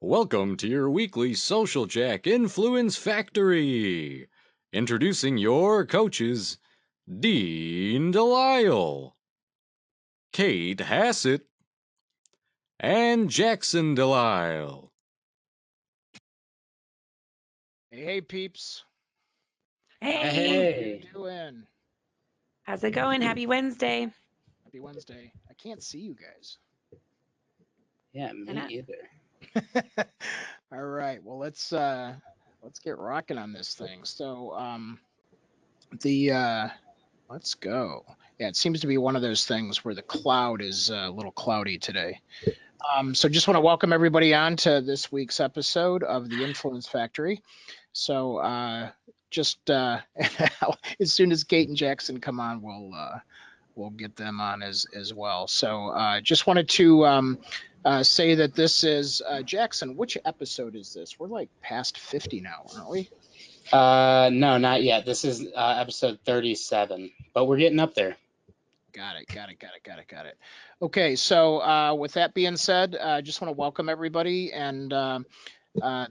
Welcome to your weekly Social Jack Influence Factory. Introducing your coaches, Dean Delisle, Kate Hassett, and Jackson Delisle. Hey, peeps. Hey. How you doing? How's it going? Happy Wednesday. Happy Wednesday. I can't see you guys. Yeah, me either. All right. Well, let's get rocking on this thing. So, let's go. Yeah, it seems to be one of those things where the cloud is a little cloudy today. So just want to welcome everybody on to this week's episode of the Influence Factory. So, just as soon as Kate and Jackson come on, we'll get them on as well. So just wanted to say that this is Jackson. Which episode is this? We're like past 50 now, aren't we? No, not yet. This is episode 37, but we're getting up there. Got it. Okay, so with that being said, just want to welcome everybody, and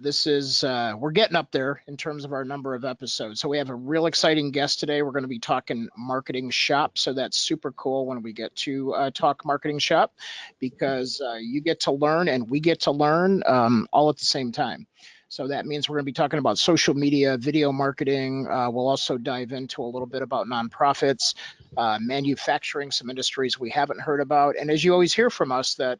this is we're getting up there in terms of our number of episodes. So we have a real exciting guest today. We're going to be talking marketing shop. So that's super cool when we get to talk marketing shop, because you get to learn and we get to learn all at the same time. So that means we're going to be talking about social media, video marketing. We'll also dive into a little bit about nonprofits, manufacturing, some industries we haven't heard about. And as you always hear from us, that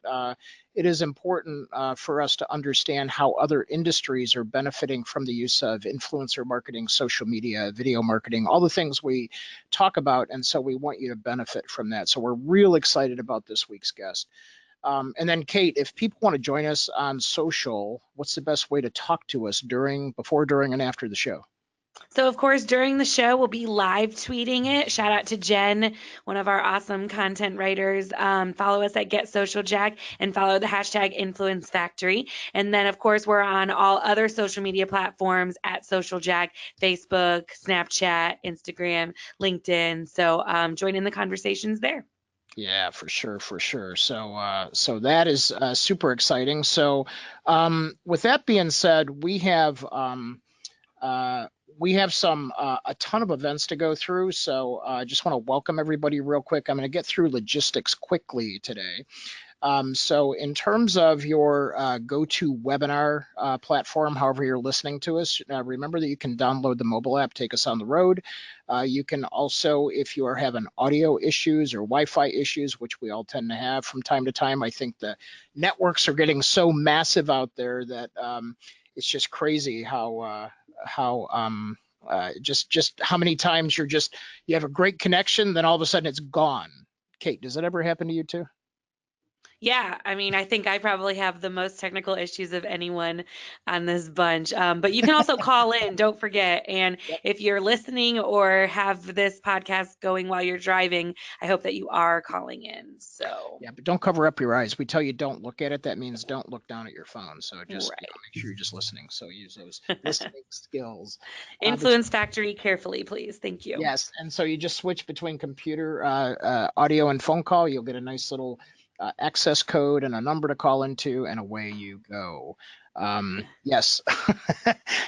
it is important for us to understand how other industries are benefiting from the use of influencer marketing, social media, video marketing, all the things we talk about. And so we want you to benefit from that. So we're real excited about this week's guest. And then Kate, if people want to join us on social, what's the best way to talk to us before, during, and after the show? So, of course, during the show, we'll be live tweeting it. Shout out to Jen, one of our awesome content writers. Follow us at Get Social Jack and follow the hashtag Influence Factory. And then, of course, we're on all other social media platforms at Social Jack, Facebook, Snapchat, Instagram, LinkedIn. So join in the conversations there. Yeah, for sure. So that is super exciting. So with that being said, we have some a ton of events to go through. So I just want to welcome everybody real quick. I'm going to get through logistics quickly today. So in terms of your go-to webinar platform, however you're listening to us, remember that you can download the mobile app, Take Us on the Road. You can also, if you are having audio issues or Wi-Fi issues, which we all tend to have from time to time, I think the networks are getting so massive out there that it's just crazy just how many times you have a great connection, then all of a sudden it's gone. Kate, does that ever happen to you too? Yeah, I mean, I think I probably have the most technical issues of anyone on this bunch. But you can also call in, don't forget. And Yep. if you're listening or have this podcast going while you're driving, I hope that you are calling in. So yeah, but don't cover up your eyes. We tell you don't look at it. That means don't look down at your phone. So just right. make sure you're just listening. So use those listening skills. Influence Factory carefully, please. Thank you. Yes, and so you just switch between computer audio and phone call. You'll get a nice little access code and a number to call into, and away you go. Yes,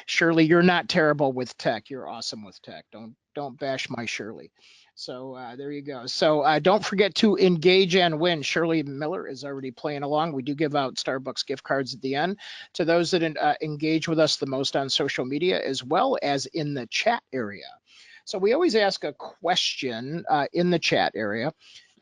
Shirley, you're not terrible with tech. You're awesome with tech. Don't bash my Shirley. So there you go. So don't forget to engage and win. Shirley Miller is already playing along. We do give out Starbucks gift cards at the end to those that engage with us the most on social media, as well as in the chat area. So we always ask a question in the chat area.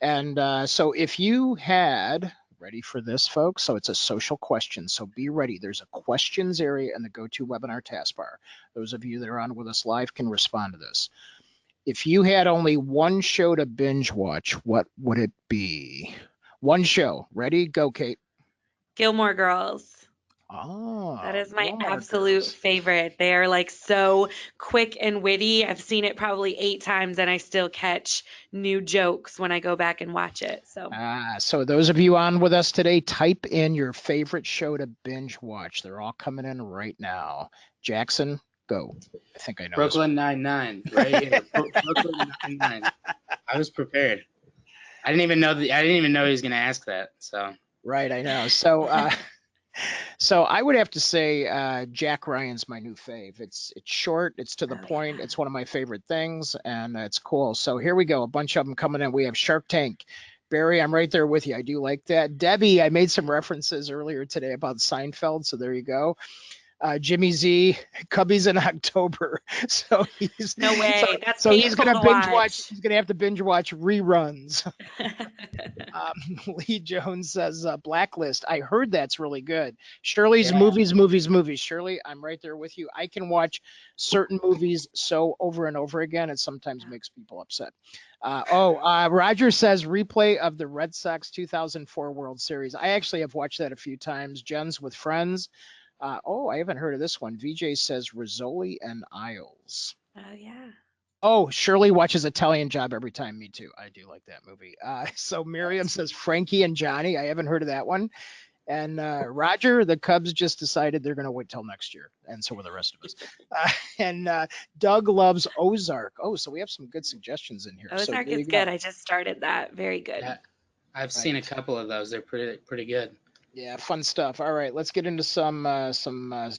And so if you had, ready for this, folks? So it's a social question. So be ready. There's a questions area in the GoToWebinar taskbar. Those of you that are on with us live can respond to this. If you had only one show to binge watch, what would it be? One show. Ready? Go, Kate. Gilmore Girls. Oh, That is my Gilmore absolute Girls. favorite. They are like so quick and witty. I've seen it probably 8 times and I still catch new jokes when I go back and watch it. So those of you on with us today, type in your favorite show to binge watch. They're all coming in right now. Jackson, go. I think I know. Brooklyn Nine-Nine, right here. Brooklyn Nine-Nine. I was prepared. I didn't even know he was going to ask that. So right, I know. So So I would have to say Jack Ryan's my new fave. It's short, it's to the Oh, point, yeah. it's one of my favorite things, and it's cool. So here we go, a bunch of them coming in. We have Shark Tank. Barry, I'm right there with you. I do like that. Debbie, I made some references earlier today about Seinfeld, so there you go. Jimmy Z, Cubbies in October. So he's No way. That's so he's painful gonna to binge watch. watch. He's gonna have to binge watch reruns. Lee Jones says Blacklist. I heard that's really good. Shirley's Yeah. movies. Shirley, I'm right there with you. I can watch certain movies so over and over again. It sometimes makes people upset. Roger says replay of the Red Sox 2004 World Series. I actually have watched that a few times. Jen's with friends. I haven't heard of this one. VJ says Rizzoli and Isles. Oh, yeah. Oh, Shirley watches Italian Job every time. Me too. I do like that movie. So Miriam says Frankie and Johnny. I haven't heard of that one. And Roger, the Cubs just decided they're going to wait till next year. And so will the rest of us. And Doug loves Ozark. Oh, so we have some good suggestions in here. So Ozark there is you go. good. I just started that. Very good. Yeah. I've seen a Right. couple of those. They're pretty good. Yeah, fun stuff. All right, let's get into some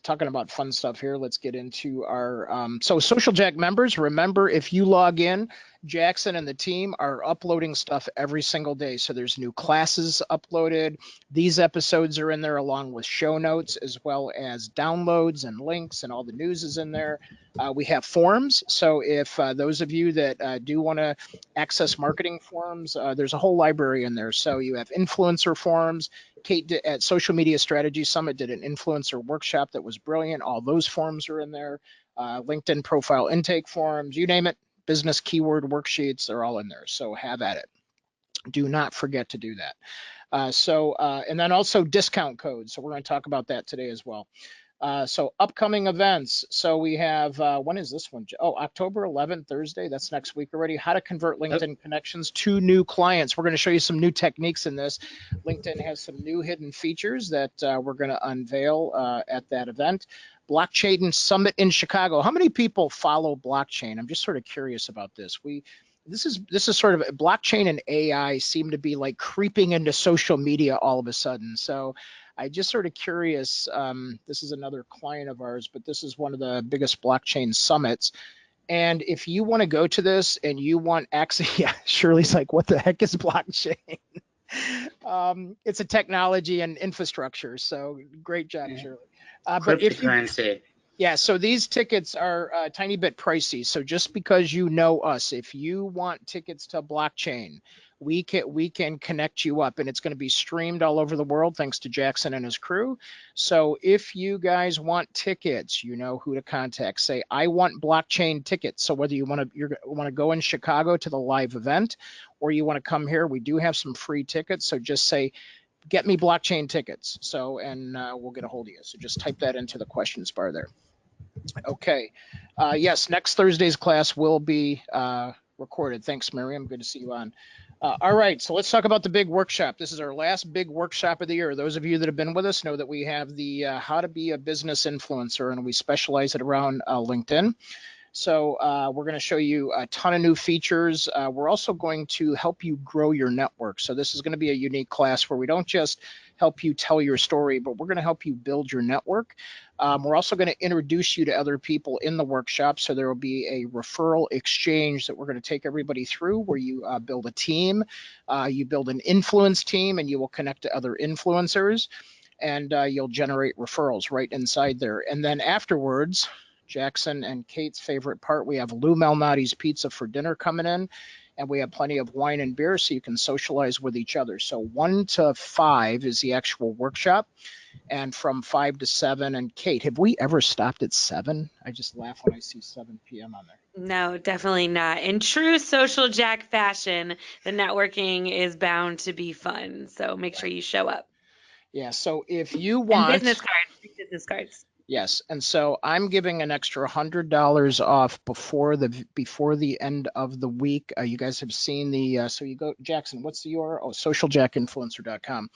talking about fun stuff here. Let's get into our so Social Jack members. Remember, if you log in, Jackson and the team are uploading stuff every single day. So there's new classes uploaded. These episodes are in there along with show notes as well as downloads and links, and all the news is in there. We have forums. So if those of you that do want to access marketing forums, there's a whole library in there. So you have influencer forums. Kate at Social Media Strategy Summit did an influencer workshop that was brilliant. All those forms are in there. LinkedIn profile intake forms, you name it. Business keyword worksheets, they're all in there. So have at it. Do not forget to do that. And then also discount codes. So we're going to talk about that today as well. So upcoming events. So we have, when is this one? Oh, October 11th, Thursday. That's next week already. How to convert LinkedIn connections to new clients. We're going to show you some new techniques in this. LinkedIn has some new hidden features that we're going to unveil at that event. Blockchain Summit in Chicago. How many people follow blockchain? I'm just sort of curious about this. This is sort of blockchain and AI seem to be like creeping into social media all of a sudden. So I just sort of curious. This is another client of ours, but this is one of the biggest blockchain summits. And if you want to go to this and you want access, yeah, Shirley's like, what the heck is blockchain? It's a technology and infrastructure. So great job, Shirley. But if you, Cryptocurrency. yeah, so these tickets are a tiny bit pricey. So just because you know us, if you want tickets to blockchain, we can connect you up, and it's going to be streamed all over the world thanks to Jackson and his crew. So if you guys want tickets, you know who to contact. Say, I want blockchain tickets. So whether you want to go in Chicago to the live event, or you want to come here, we do have some free tickets. So just say, get me blockchain tickets. So, and we'll get a hold of you. So just type that into the questions bar there. Okay. Yes, next Thursday's class will be recorded. Thanks, Miriam. Good to see you on. All right, so let's talk about the big workshop. This is our last big workshop of the year. Those of you that have been with us know that we have the How to Be a Business Influencer, and we specialize it around LinkedIn. So we're going to show you a ton of new features. We're also going to help you grow your network. So this is going to be a unique class where we don't just help you tell your story, but we're going to help you build your network. We're also going to introduce you to other people in the workshop. So there will be a referral exchange that we're going to take everybody through, where you build a team, you build an influence team, and you will connect to other influencers, and you'll generate referrals right inside there. And then afterwards, Jackson and Kate's favorite part, we have Lou Malnati's Pizza for dinner coming in, and we have plenty of wine and beer so you can socialize with each other. So 1 to 5 is the actual workshop, and from 5 to 7. And Kate, have we ever stopped at 7? I just laugh when I see 7 p.m. on there. No, definitely not. In true Social Jack fashion, the networking is bound to be fun. So make sure you show up. Yeah, so if you And want... business cards. Business cards. Yes, and so I'm giving an extra $100 off before the end of the week. You guys have seen the so you go, Jackson, what's the URL? Oh, socialjackinfluencer.com.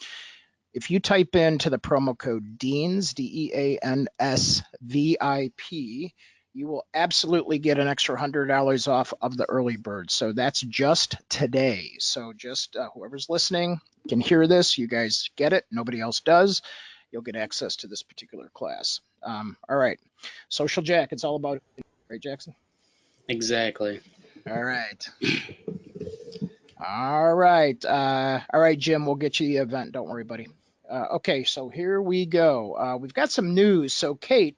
If you type into the promo code DEANS, DEANS VIP, you will absolutely get an extra $100 off of the early bird. So that's just today. So just whoever's listening can hear this. You guys get it. Nobody else does. you'll get access to this particular class. All right, Social Jack, it's all about, right, Jackson? Exactly. All right. All right, Jim, we'll get you the event. Don't worry, buddy. Okay, so here we go. We've got some news. So, Kate,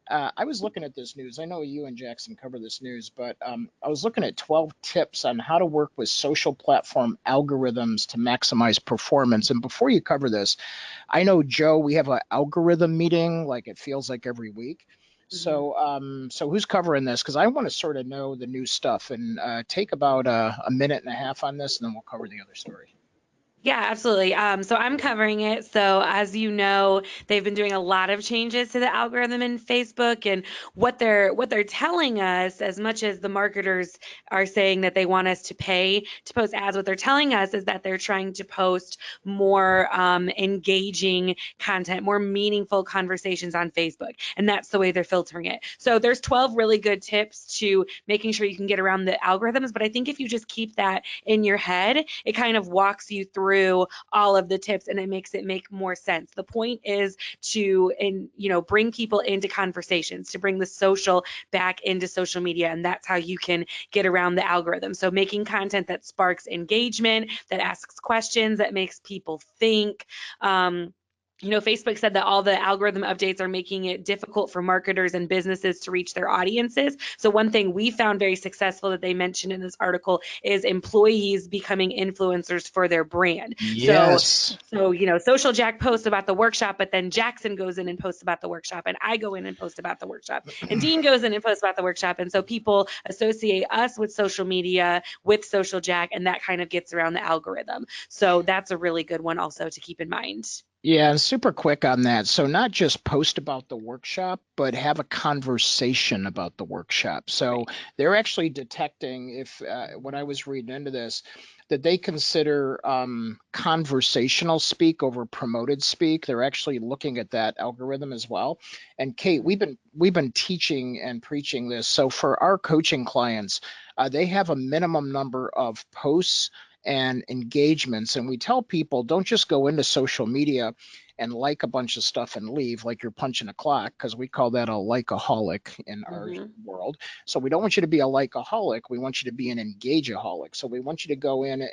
I was looking at this news. I know you and Jackson cover this news, but I was looking at 12 tips on how to work with social platform algorithms to maximize performance. And before you cover this, I know, Joe, we have an algorithm meeting, like it feels like every week. So who's covering this? Because I want to sort of know the new stuff, and take about a minute and a half on this, and then we'll cover the other story. Yeah, absolutely. So I'm covering it. So as you know, they've been doing a lot of changes to the algorithm in Facebook, and what they're telling us, as much as the marketers are saying that they want us to pay to post ads, what they're telling us is that they're trying to post more engaging content, more meaningful conversations on Facebook, and that's the way they're filtering it. So there's 12 really good tips to making sure you can get around the algorithms, but I think if you just keep that in your head, it kind of walks you through all of the tips, and it makes it make more sense. The point is to bring people into conversations, to bring the social back into social media, and that's how you can get around the algorithm. So making content that sparks engagement, that asks questions, that makes people think. Facebook said that all the algorithm updates are making it difficult for marketers and businesses to reach their audiences. So one thing we found very successful that they mentioned in this article is employees becoming influencers for their brand. Yes. So Social Jack posts about the workshop, but then Jackson goes in and posts about the workshop, and I go in and post about the workshop, and Dean goes in and posts about the workshop. And so people associate us with social media, with Social Jack, and that kind of gets around the algorithm. So that's a really good one also to keep in mind. Yeah, and super quick on that. So not just post about the workshop, but have a conversation about the workshop. So they're actually detecting, if when I was reading into this, that they consider conversational speak over promoted speak. They're actually looking at that algorithm as well. And Kate, we've been teaching and preaching this. So for our coaching clients, they have a minimum number of posts and engagements, and we tell people, don't just go into social media and like a bunch of stuff and leave like you're punching a clock, because we call that a likeaholic in our world. So we don't want you to be a likeaholic, we want you to be an engageaholic. So we want you to go in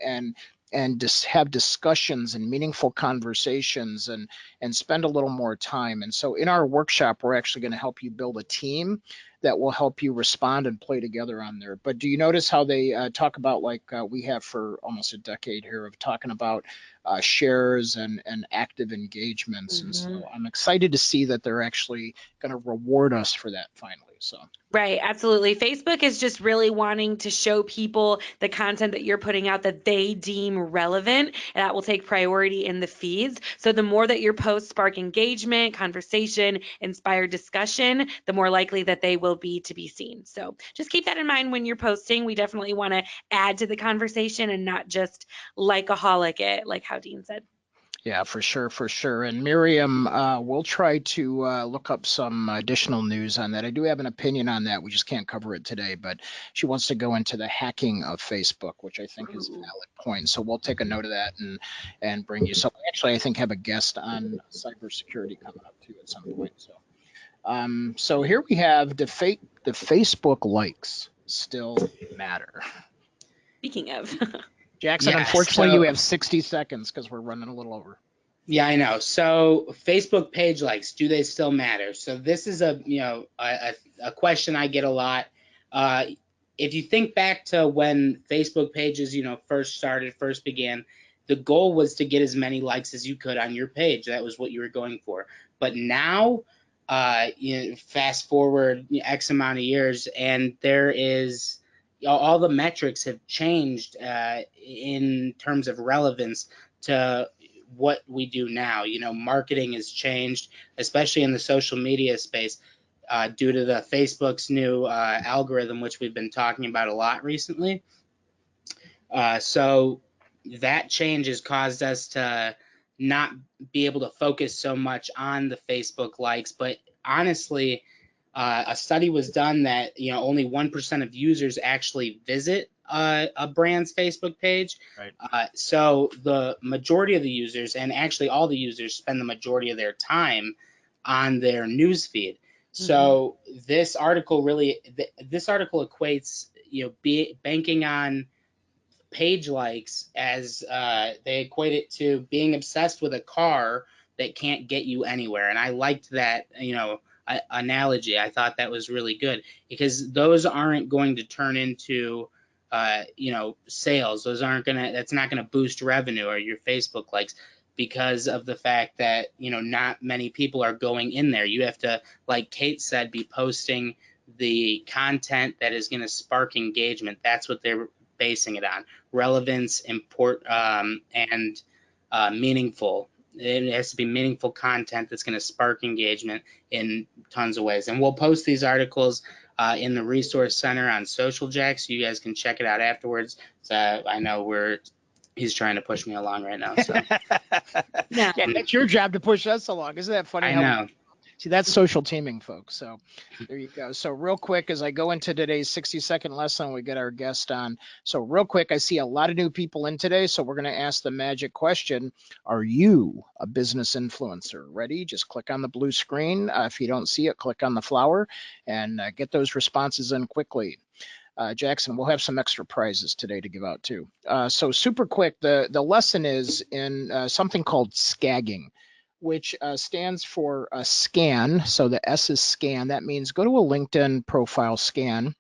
and just have discussions and meaningful conversations, and spend a little more time. And so in our workshop, we're actually going to help you build a team that will help you respond and play together on there. But do you notice how they talk about, like we have for almost a decade here, of talking about shares and active engagements? And so I'm excited to see that they're actually going to reward us for that finally. So. Right, absolutely. Facebook is just really wanting to show people the content that you're putting out that they deem relevant, and that will take priority in the feeds. So the more that your posts spark engagement, conversation, inspire discussion, the more likely that they will be to be seen. So just keep that in mind when you're posting. We definitely want to add to the conversation and not just likeaholic it, like how Dean said. Yeah, for sure, for sure. And Miriam, we'll try to look up some additional news on that. I do have an opinion on that. We just can't cover it today, but she wants to go into the hacking of Facebook, which I think is a valid point. So we'll take a note of that and bring you. So actually, I think have a guest on cybersecurity coming up too at some point. So here we have the Facebook likes still matter. Speaking of. Jackson, Yeah, unfortunately, you have 60 seconds because we're running a little over. Yeah, I know. So Facebook page likes, do they still matter? So this is a question I get a lot. If you think back to when Facebook pages first began, the goal was to get as many likes as you could on your page. That was what you were going for. But now, fast forward X amount of years, and there is all the metrics have changed in terms of relevance to what we do now. Marketing has changed, especially in the social media space, due to the Facebook's new algorithm, which we've been talking about a lot recently. So that change has caused us to not be able to focus so much on the Facebook likes. But honestly, a study was done that only 1% of users actually visit a brand's Facebook page. Right. So the majority of the users, and actually all the users, spend the majority of their time on their news feed. So this article equates, banking on page likes as they equate it to being obsessed with a car that can't get you anywhere. And I liked that, analogy. I thought that was really good, because those aren't going to turn into sales. That's not gonna boost revenue or your Facebook likes, because of the fact that not many people are going in there. You have to, like Kate said, be posting the content that is going to spark engagement. That's what they're basing it on: relevance, and meaningful. It has to be meaningful content that's going to spark engagement in tons of ways. And we'll post these articles in the resource center on Social Jack, so you guys can check it out afterwards. So I know he's trying to push me along right now. So Yeah, it's your job to push us along. Isn't that funny? I know. See, that's social teaming, folks. So there you go. So real quick, as I go into today's 60-second lesson, we get our guest on. So real quick, I see a lot of new people in today. So we're going to ask the magic question. Are you a business influencer? Ready? Just click on the blue screen. If you don't see it, click on the flower and get those responses in quickly. Jackson, we'll have some extra prizes today to give out too. So super quick, the lesson is in something called scagging, which stands for scan. So the S is scan. That means go to a LinkedIn profile, scan.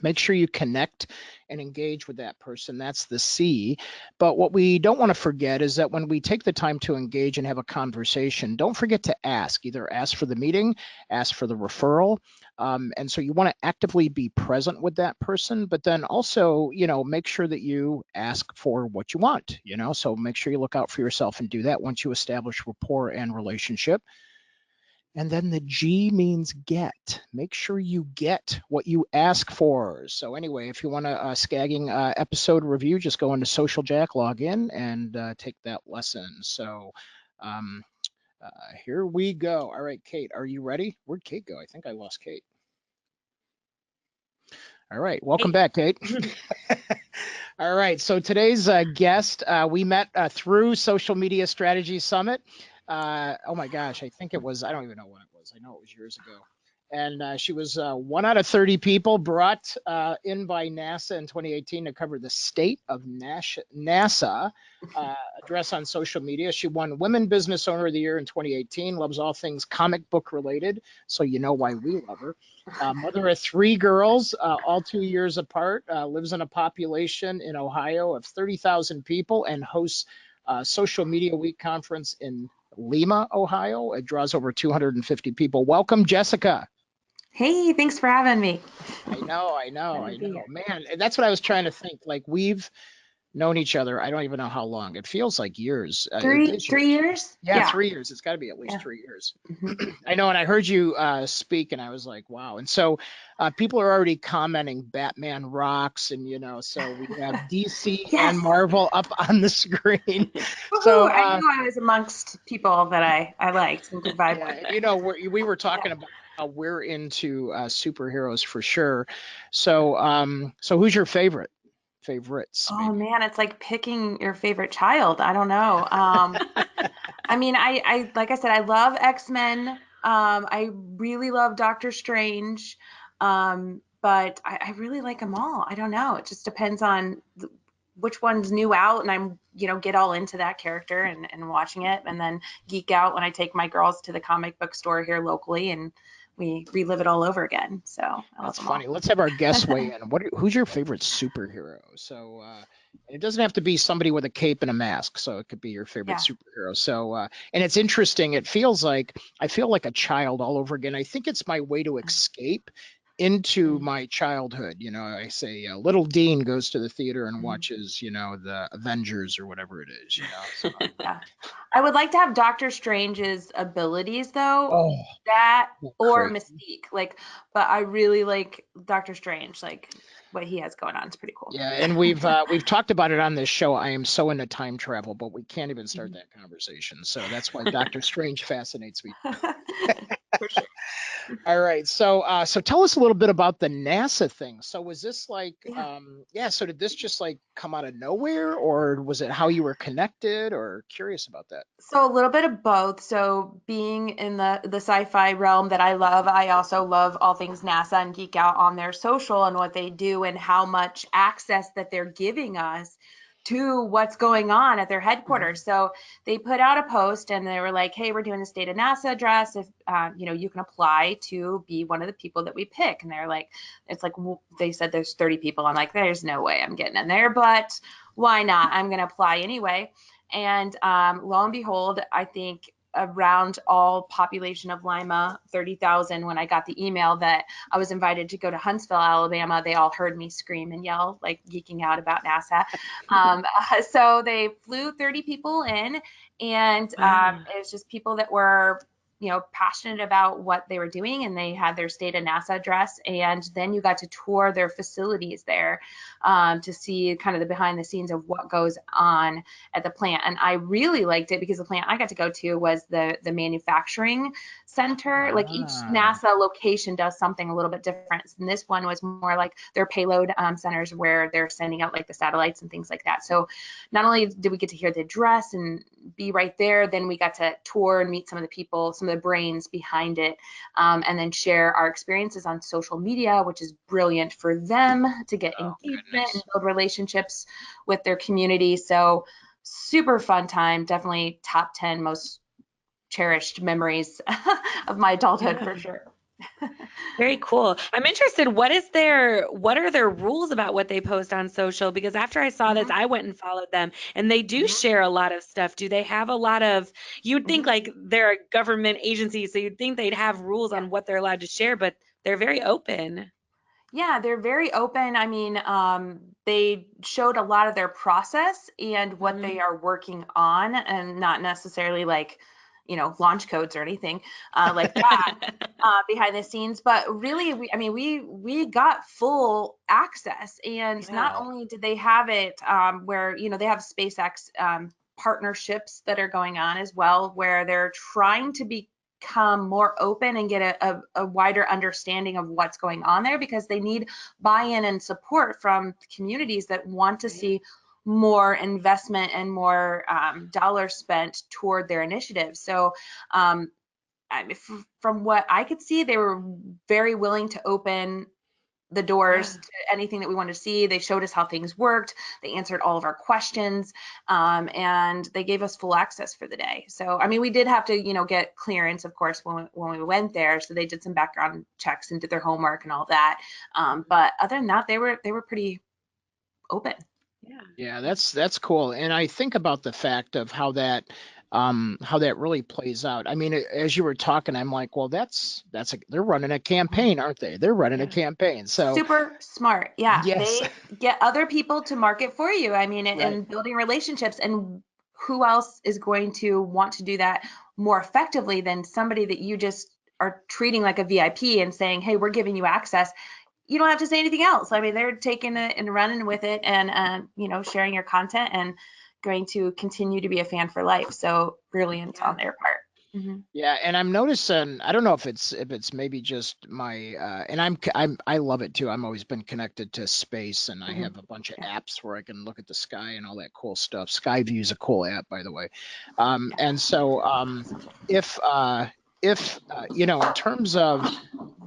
Make sure you connect and engage with that person. That's the C. But what we don't want to forget is that when we take the time to engage and have a conversation, don't forget to ask. Either ask for the meeting, ask for the referral. And so you want to actively be present with that person, but then also, make sure that you ask for what you want, so make sure you look out for yourself and do that once you establish rapport and relationship. And then the G means get. Make sure you get what you ask for. So anyway, if you want a scagging episode review, just go into Social Jack, log in, and take that lesson. So here we go. All right, Kate, are you ready? Where'd Kate go? I think I lost Kate. All right, welcome back, Kate. All right, so today's guest, we met through Social Media Strategy Summit. Oh my gosh, I think it was, I don't even know when it was. I know it was years ago. And she was 1 out of 30 people brought in by NASA in 2018 to cover the state of NASA address on social media. She won Women Business Owner of the Year in 2018, loves all things comic book related, so you know why we love her. Mother of 3 girls, all 2 years apart, lives in a population in Ohio of 30,000 people and hosts Social Media Week conference in Lima, Ohio. It draws over 250 people. Welcome, Jessica. Hey, thanks for having me. I know. Man, that's what I was trying to think. Like, we've known each other, I don't even know how long. It feels like years. 3 years? Yeah, 3 years. It's got to be at least 3 years. I know, and I heard you speak, and I was like, wow. And so people are already commenting Batman rocks, and so we have DC and Marvel up on the screen. So I knew I was amongst people that I liked and could vibe with. We were talking about how we're into superheroes for sure. So who's your favorites? Oh man, it's like picking your favorite child. I don't know. I mean, I like I said, I love X-Men. I really love Doctor Strange. But I really like them all. I don't know. It just depends on which one's new out, and I'm get all into that character and watching it, and then geek out when I take my girls to the comic book store here locally and we relive it all over again. So that's funny. Let's have our guests weigh in. Who's your favorite superhero? So it doesn't have to be somebody with a cape and a mask. So it could be your favorite superhero. So and it's interesting. I feel like a child all over again. I think it's my way to escape into my childhood. I say little Dean goes to the theater and watches, the Avengers or whatever it is, So. Yeah. I would like to have Doctor Strange's abilities though. That or Mystique. But I really like Doctor Strange, like what he has going on. It's pretty cool. Yeah, and we've talked about it on this show. I am so into time travel, but we can't even start that conversation. So that's why Doctor Strange fascinates me. For sure. All right. So so tell us a little bit about the NASA thing. So was this like so did this just like come out of nowhere, or was it how you were connected, or curious about that? So a little bit of both. So being in the sci-fi realm that I love, I also love all things NASA and geek out on their social and what they do and how much access that they're giving us to what's going on at their headquarters. So they put out a post and they were like, "Hey, we're doing the state of NASA address. If you can apply to be one of the people that we pick." And they're like, "It's like they said there's 30 people." I'm like, "There's no way I'm getting in there, but why not? I'm going to apply anyway." And lo and behold, I think around all population of Lima, 30,000, when I got the email that I was invited to go to Huntsville, Alabama, they all heard me scream and yell, like geeking out about NASA. So they flew 30 people in, and it was just people that were passionate about what they were doing, and they had their state of NASA address. And then you got to tour their facilities there to see kind of the behind the scenes of what goes on at the plant. And I really liked it because the plant I got to go to was the manufacturing center. Like each NASA location does something a little bit different. And this one was more like their payload centers where they're sending out like the satellites and things like that. So not only did we get to hear the address and be right there, then we got to tour and meet some of the people, some of the brains behind it, and then share our experiences on social media, which is brilliant for them to get engagement and build relationships with their community. So super fun time, definitely top 10 most cherished memories of my adulthood for sure. Very cool. I'm interested, what are their rules about what they post on social? Because after I saw this, I went and followed them, and they do share a lot of stuff. Do they have a lot of, you'd think like they're a government agency, so you'd think they'd have rules on what they're allowed to share, but they're very open. Yeah, they're very open. I mean, they showed a lot of their process and what they are working on, and not necessarily like, launch codes or anything like that behind the scenes. But really, we got full access, and not only did they have it where they have SpaceX partnerships that are going on as well, where they're trying to become more open and get a wider understanding of what's going on there, because they need buy-in and support from communities that want to see more investment and more dollars spent toward their initiatives. So from what I could see, they were very willing to open the doors to anything that we wanted to see. They showed us how things worked. They answered all of our questions, and they gave us full access for the day. So, I mean, we did have to, get clearance, of course, when we went there. So they did some background checks and did their homework and all that. But other than that, they were pretty open. Yeah, that's cool. And I think about the fact of how that really plays out. I mean, as you were talking, I'm like, well, they're running a campaign, aren't they? They're running a campaign. So super smart. Yeah. yes. They get other people to market for you. I mean, and building relationships, and who else is going to want to do that more effectively than somebody that you just are treating like a VIP and saying, "Hey, we're giving you access." You don't have to say anything else. I mean, they're taking it and running with it, and sharing your content and going to continue to be a fan for life. So brilliant on their part. Yeah, and I'm noticing, I don't know if it's maybe just my and I love it too. I'm always been connected to space, and I have a bunch of apps where I can look at the sky and all that cool stuff. Skyview is a cool app, by the way. And so if in terms of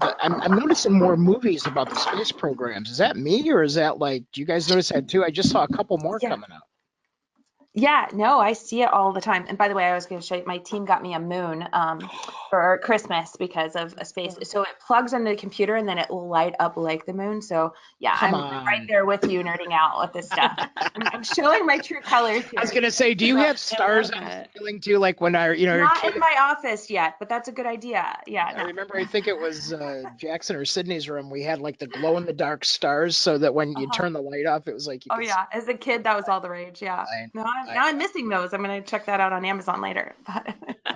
I'm noticing more movies about the space programs. Is that me, or is that like, do you guys notice that too? I just saw a couple more coming out. Yeah, no, I see it all the time. And by the way, I was going to show you, my team got me a moon for Christmas because of a space. So it plugs into the computer and then it will light up like the moon. So yeah, I'm right there with you nerding out with this stuff. I'm showing my true colors here. I was going to say, do you have stars on the ceiling too? Like when not in my office yet, but that's a good idea. Yeah. I remember, I think it was Jackson or Sydney's room. We had like the glow in the dark stars, so that when you turn the light off, it was like you could see. As a kid, that was all the rage. Yeah. Now I'm missing those. I'm going to check that out on Amazon later.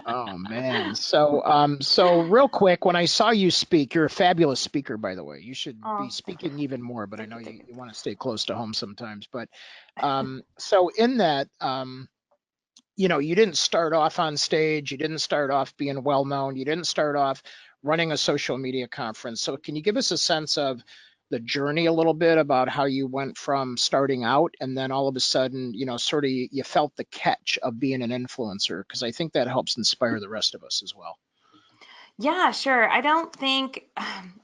Oh man. So real quick, when I saw you speak, you're a fabulous speaker, by the way. You should be speaking even more, but I know you want to stay close to home sometimes. But so in that, you know, you didn't start off on stage, you didn't start off being well known, you didn't start off running a social media conference. So can you give us a sense of the journey a little bit about how you went from starting out and then all of a sudden, you know, sort of you felt the catch of being an influencer? Because I think that helps inspire the rest of us as well. Yeah, sure. I don't think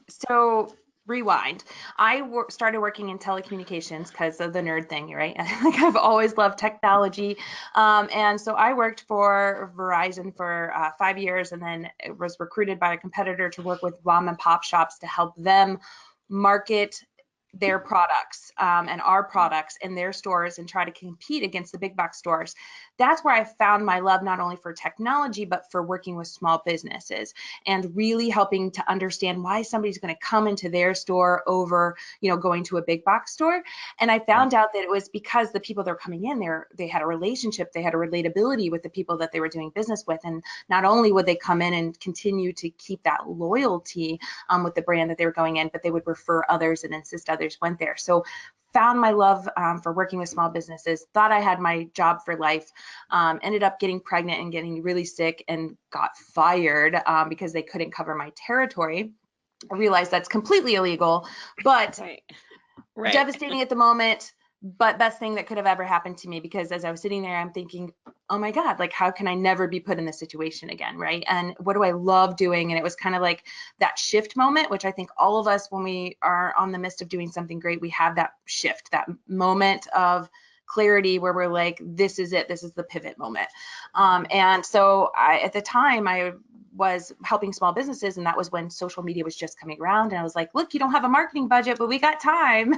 so. Rewind. Started working in telecommunications because of the nerd thing, right? Like I've always loved technology, and so I worked for Verizon for 5 years, and then was recruited by a competitor to work with mom and pop shops to help them market their products and our products in their stores and try to compete against the big box stores. That's where I found my love, not only for technology, but for working with small businesses and really helping to understand why somebody's going to come into their store over, going to a big box store. And I found out that it was because the people that were coming in there, they had a relationship, they had a relatability with the people that they were doing business with. And not only would they come in and continue to keep that loyalty with the brand that they were going in, but they would refer others and insist others went there. So found my love for working with small businesses, thought I had my job for life, ended up getting pregnant and getting really sick and got fired because they couldn't cover my territory. I realized that's completely illegal, but Right. devastating at the moment, but best thing that could have ever happened to me, because as I was sitting there, I'm thinking, oh my God, like how can I never be put in this situation again, right? And what do I love doing? And it was kind of like that shift moment, which I think all of us, when we are on the midst of doing something great, we have that shift, that moment of clarity where we're like, this is it, this is the pivot moment. And so at the time, I was helping small businesses, and that was when social media was just coming around, and I was like, look, you don't have a marketing budget, but we got time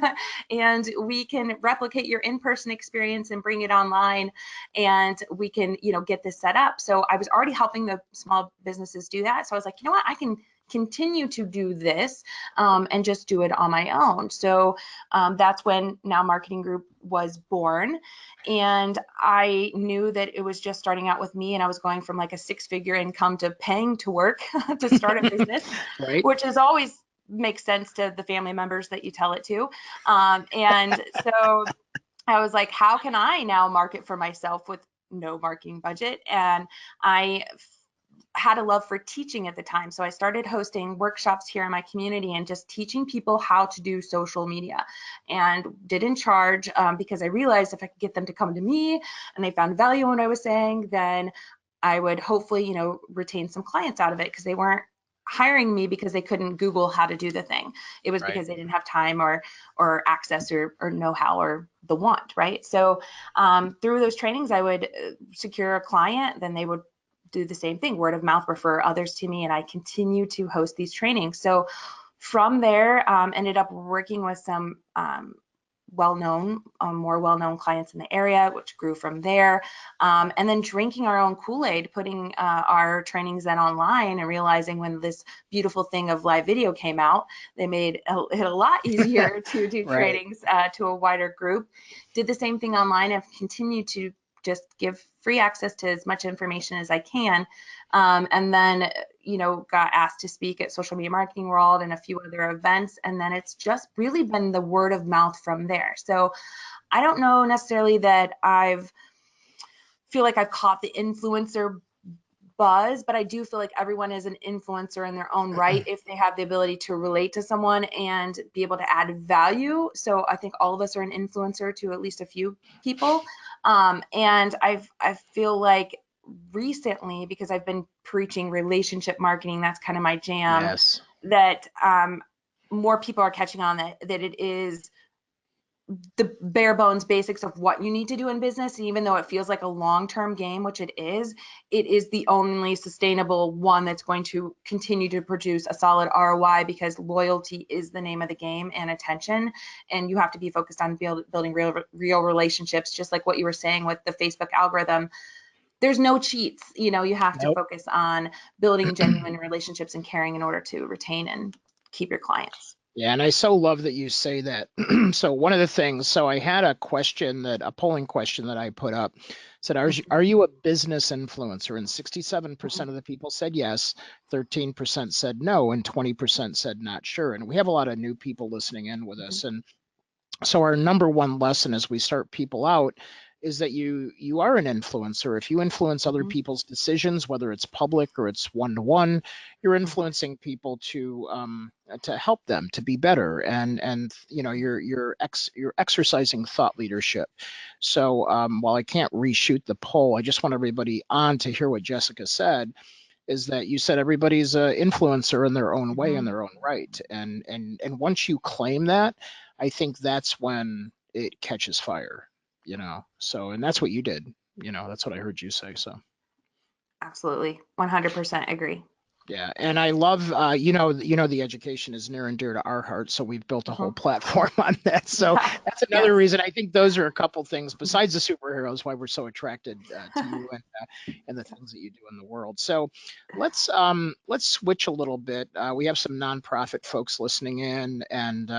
and we can replicate your in-person experience and bring it online, and we can get this set up. So I was already helping the small businesses do that, so I was like, you know what, I can continue to do this and just do it on my own. So that's when Now Marketing Group was born. And I knew that it was just starting out with me, and I was going from like a 6-figure income to paying to work to start a business, Right. which is always makes sense to the family members that you tell it to. And so I was like, how can I now market for myself with no marketing budget? And I had a love for teaching at the time. So I started hosting workshops here in my community and just teaching people how to do social media, and didn't charge because I realized if I could get them to come to me and they found value in what I was saying, then I would hopefully, retain some clients out of it, because they weren't hiring me because they couldn't Google how to do the thing. It was because they didn't have time or access or know-how or the want, right? So through those trainings, I would secure a client, then they would do the same thing, word of mouth, refer others to me, and I continue to host these trainings. So from there, ended up working with some more well-known clients in the area, which grew from there. And then drinking our own Kool-Aid, putting our trainings then online, and realizing when this beautiful thing of live video came out, they made it a lot easier to do trainings to a wider group. Did the same thing online and continued to just give free access to as much information as I can. And then, got asked to speak at Social Media Marketing World and a few other events. And then it's just really been the word of mouth from there. So I don't know necessarily that feel like I've caught the influencer buzz, but I do feel like everyone is an influencer in their own right if they have the ability to relate to someone and be able to add value. So I think all of us are an influencer to at least a few people. And I feel like recently, because I've been preaching relationship marketing, that's kind of my jam, that more people are catching on that it is the bare bones basics of what you need to do in business. And even though it feels like a long-term game, which it is the only sustainable one that's going to continue to produce a solid ROI, because loyalty is the name of the game, and attention. And you have to be focused on building real relationships, just like what you were saying with the Facebook algorithm. There's no cheats, you have to focus on building genuine relationships and caring in order to retain and keep your clients. Yeah, and I so love that you say that. So one of the things, I had a polling question that I put up, said, are you a business influencer? And 67% of the people said yes, 13% said no, and 20% said not sure. And we have a lot of new people listening in with us. And so our number one lesson as we start people out is that you are an influencer. If you influence other people's decisions, whether it's public or it's one-to-one, you're influencing people to help them to be better, and you know, you're exercising thought leadership. So while I can't reshoot the poll, I just want everybody on to hear what Jessica said, is that you said everybody's an influencer in their own way, in their own right. And once you claim that, I think that's when it catches fire, you know. So, and that's what you did, you know, that's what I heard you say. So Absolutely. 100% agree. yeah, and I love, you know, the education is near and dear to our hearts, so we've built a whole platform on that. So Yeah. that's another reason. I think those are a couple things besides the superheroes why we're so attracted to you and the things that you do in the world. So let's switch a little bit. We have some nonprofit folks listening in, and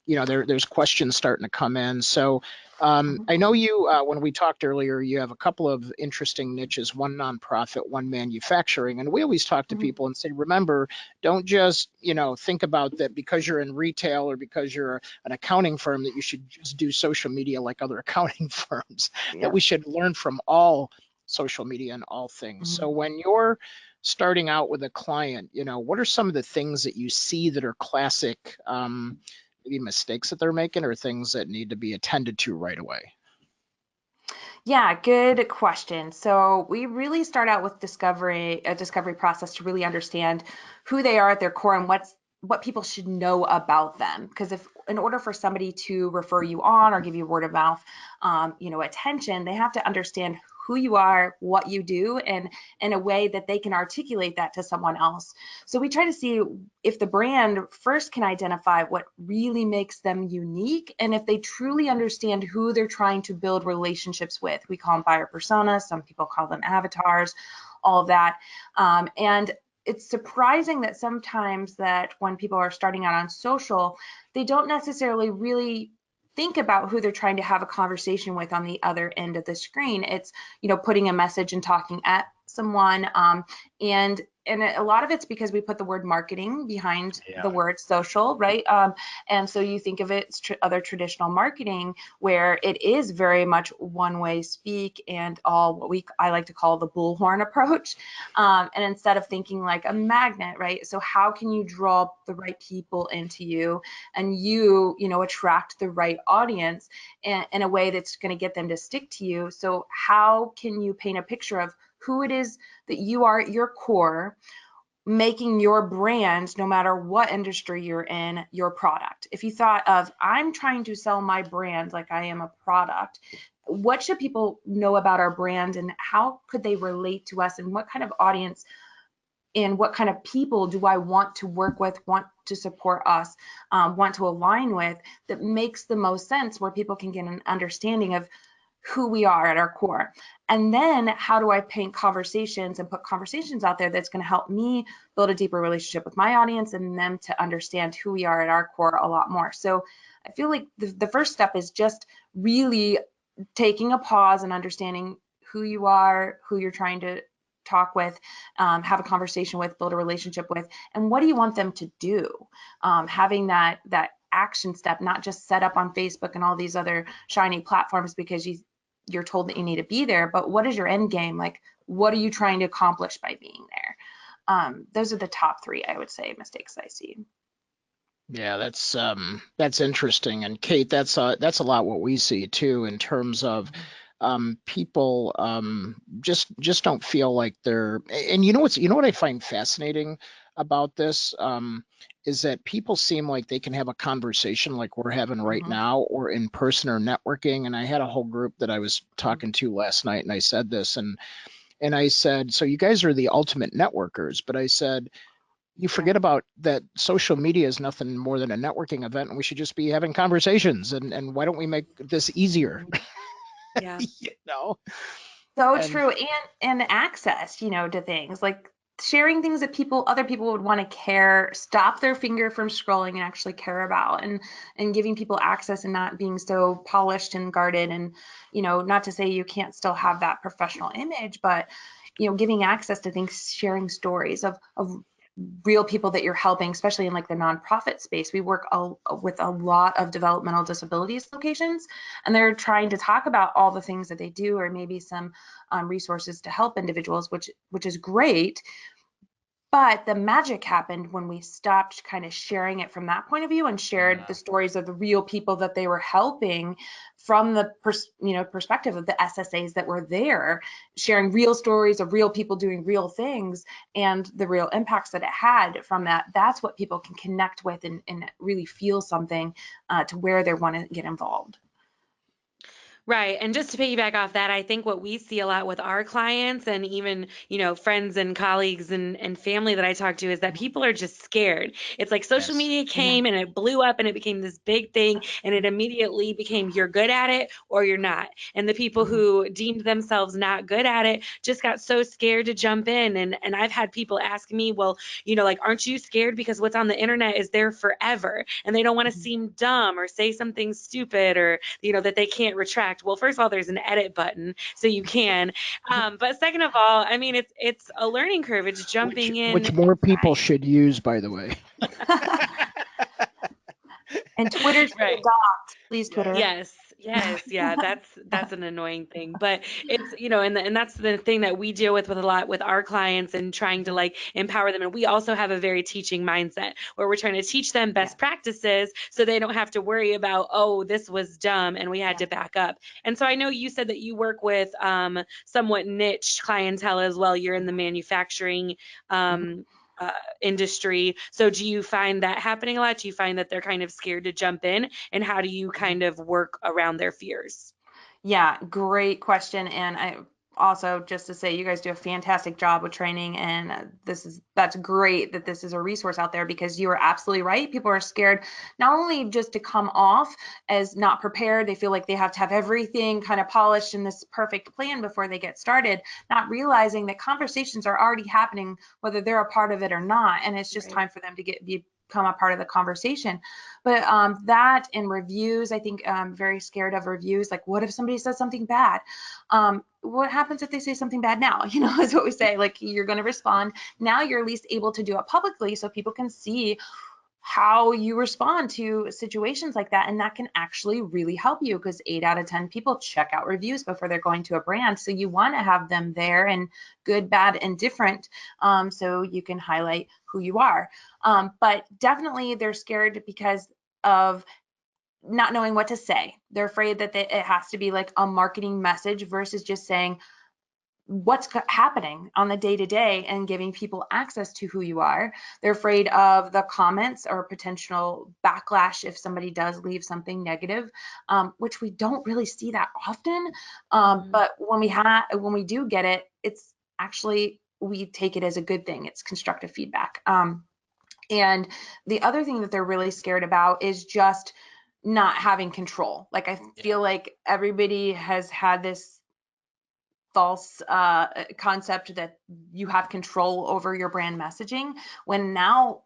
you know, there's questions starting to come in. So I know you, when we talked earlier, you have a couple of interesting niches, one nonprofit, one manufacturing. And we always talk to people and say, remember, don't just, you know, think about that because you're in retail or because you're an accounting firm that you should just do social media like other accounting firms, that we should learn from all social media and all things. So when you're starting out with a client, you know, what are some of the things that you see that are classic, maybe mistakes that they're making or things that need to be attended to right away? Yeah, good question. So we really start out with a discovery process to really understand who they are at their core and what people should know about them. Because if in order for somebody to refer you on or give you word of mouth, you know, attention, they have to understand who you are, what you do, and in a way that they can articulate that to someone else. So we try to see if the brand first can identify what really makes them unique, and if they truly understand who they're trying to build relationships with. We call them buyer personas, some people call them avatars, all of that. And it's surprising that sometimes that when people are starting out on social, they don't necessarily really think about who they're trying to have a conversation with on the other end of the screen. It's, you know, putting a message and talking at someone, and a lot of it's because we put the word marketing behind the word social, right? And so you think of it as other traditional marketing where it is very much one-way speak and all what I like to call the bullhorn approach. And instead of thinking like a magnet, right? So how can you draw the right people into you and you know, attract the right audience in a way that's going to get them to stick to you? So how can you paint a picture of who it is that you are at your core, making your brand, no matter what industry you're in, your product? If you thought of, I'm trying to sell my brand like I am a product, what should people know about our brand and how could they relate to us, and what kind of audience and what kind of people do I want to work with, want to support us, want to align with, that makes the most sense, where people can get an understanding of who we are at our core. And then how do I paint conversations and put conversations out there that's going to help me build a deeper relationship with my audience and them to understand who we are at our core a lot more. So I feel like the first step is just really taking a pause and understanding who you are, who you're trying to talk with, have a conversation with, build a relationship with, and what do you want them to do? Having that action step, not just set up on Facebook and all these other shiny platforms because you're told that you need to be there, but what is your end game? Like, what are you trying to accomplish by being there? Those are the top three, I would say, mistakes I see. Yeah, that's interesting. And Kate, that's a lot what we see too, in terms of people just don't feel like they're, and you know what I find fascinating about this, is that people seem like they can have a conversation like we're having right now, or in person or networking. And I had a whole group that I was talking to last night, and I said this, and I said, so you guys are the ultimate networkers, but I said, you forget about that social media is nothing more than a networking event, and we should just be having conversations, and why don't we make this easier? Yeah. You know? So And true. And access, you know, to things like sharing things that other people would want to stop their finger from scrolling and actually care about, and giving people access and not being so polished and guarded. And, you know, not to say you can't still have that professional image, but, you know, giving access to things, sharing stories of real people that you're helping, especially in like the nonprofit space. We work with a lot of developmental disabilities locations, and they're trying to talk about all the things that they do, or maybe some resources to help individuals, which is great. But the magic happened when we stopped kind of sharing it from that point of view and shared the stories of the real people that they were helping from the perspective of the SSAs that were there, sharing real stories of real people doing real things and the real impacts that it had from that. That's what people can connect with and really feel something to where they want to get involved. Right. And just to piggyback off that, I think what we see a lot with our clients and even, friends and colleagues and family that I talk to is that people are just scared. It's like social media came and it blew up and it became this big thing, and it immediately became you're good at it or you're not. And the people who deemed themselves not good at it just got so scared to jump in. And I've had people ask me, well, like, aren't you scared because what's on the internet is there forever and they don't want to seem dumb or say something stupid or, that they can't retract. Well, first of all, there's an edit button, so you can. But second of all, I mean, it's a learning curve. It's jumping in. Which more people should use, by the way. And Twitter's right. adopt, please, Twitter. Yes, yeah, that's an annoying thing, but it's and that's the thing that we deal with a lot with our clients and trying to like empower them. And we also have a very teaching mindset where we're trying to teach them best practices so they don't have to worry about, oh, this was dumb and we had to back up. And so I know you said that you work with somewhat niche clientele as well. You're in the manufacturing industry. So do you find that happening a lot? Do you find that they're kind of scared to jump in? And how do you kind of work around their fears? Yeah, great question. And I also, just to say, you guys do a fantastic job with training, and that's great that this is a resource out there, because you are absolutely right. People are scared not only just to come off as not prepared, they feel like they have to have everything kind of polished in this perfect plan before they get started, not realizing that conversations are already happening whether they're a part of it or not, and it's just time for them to become a part of the conversation. But that and reviews, I think I'm very scared of reviews. Like, what if somebody says something bad? What happens if they say something bad now? Is what we say. Like, you're going to respond. Now you're at least able to do it publicly so people can see how you respond to situations like that. And that can actually really help you, because 8 out of 10 people check out reviews before they're going to a brand. So you want to have them there, and good, bad, and different, so you can highlight who you are. But definitely they're scared because of not knowing what to say. They're afraid that it has to be like a marketing message versus just saying what's happening on the day-to-day and giving people access to who you are. They're afraid of the comments or potential backlash if somebody does leave something negative, which we don't really see that often. But when we do get it, it's actually, we take it as a good thing. It's constructive feedback. And the other thing that they're really scared about is just not having control. Like, I feel like everybody has had this false concept that you have control over your brand messaging, when now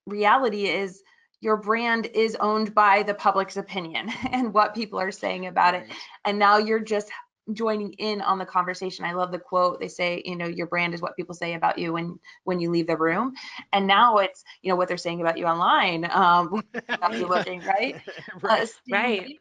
reality is your brand is owned by the public's opinion and what people are saying about it. And now you're just joining in on the conversation. I love the quote. They say, your brand is what people say about you when you leave the room. And now it's, what they're saying about you online. You're looking, right? Right.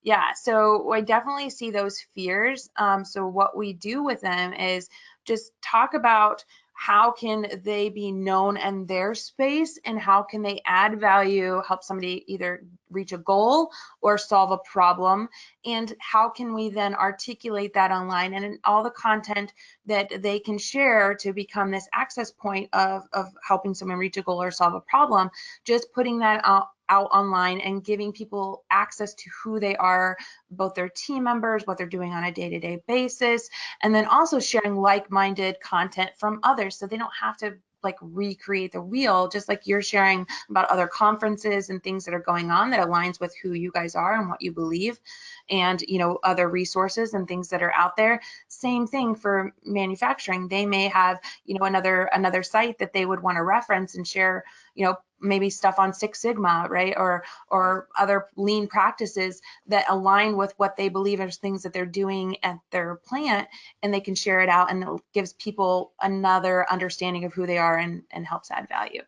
Yeah, so I definitely see those fears. So what we do with them is just talk about how can they be known in their space, and how can they add value, help somebody either reach a goal or solve a problem, and how can we then articulate that online and in all the content that they can share to become this access point of helping someone reach a goal or solve a problem. Just putting that out online and giving people access to who they are, both their team members, what they're doing on a day-to-day basis, and then also sharing like-minded content from others, so they don't have to like recreate the wheel, just like you're sharing about other conferences and things that are going on that aligns with who you guys are and what you believe, and other resources and things that are out there. Same thing for manufacturing. They may have another site that they would want to reference and share maybe stuff on Six Sigma, right? Or other lean practices that align with what they believe are things that they're doing at their plant, and they can share it out, and it gives people another understanding of who they are and helps add value.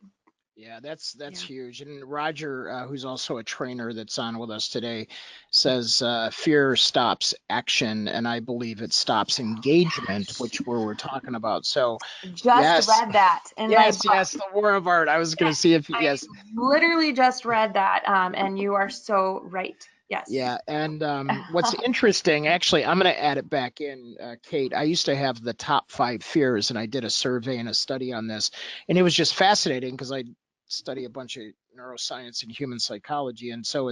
Yeah, that's huge. And Roger, who's also a trainer that's on with us today, says fear stops action, and I believe it stops engagement, which we're talking about. So Just yes, read that in my book. yes, the War of Art. I was going to see if yes. Literally just read that, and you are so right. Yes. Yeah, and what's interesting, actually, I'm going to add it back in, Kate. I used to have the top 5 fears, and I did a survey and a study on this, and it was just fascinating because I study a bunch of neuroscience and human psychology, and so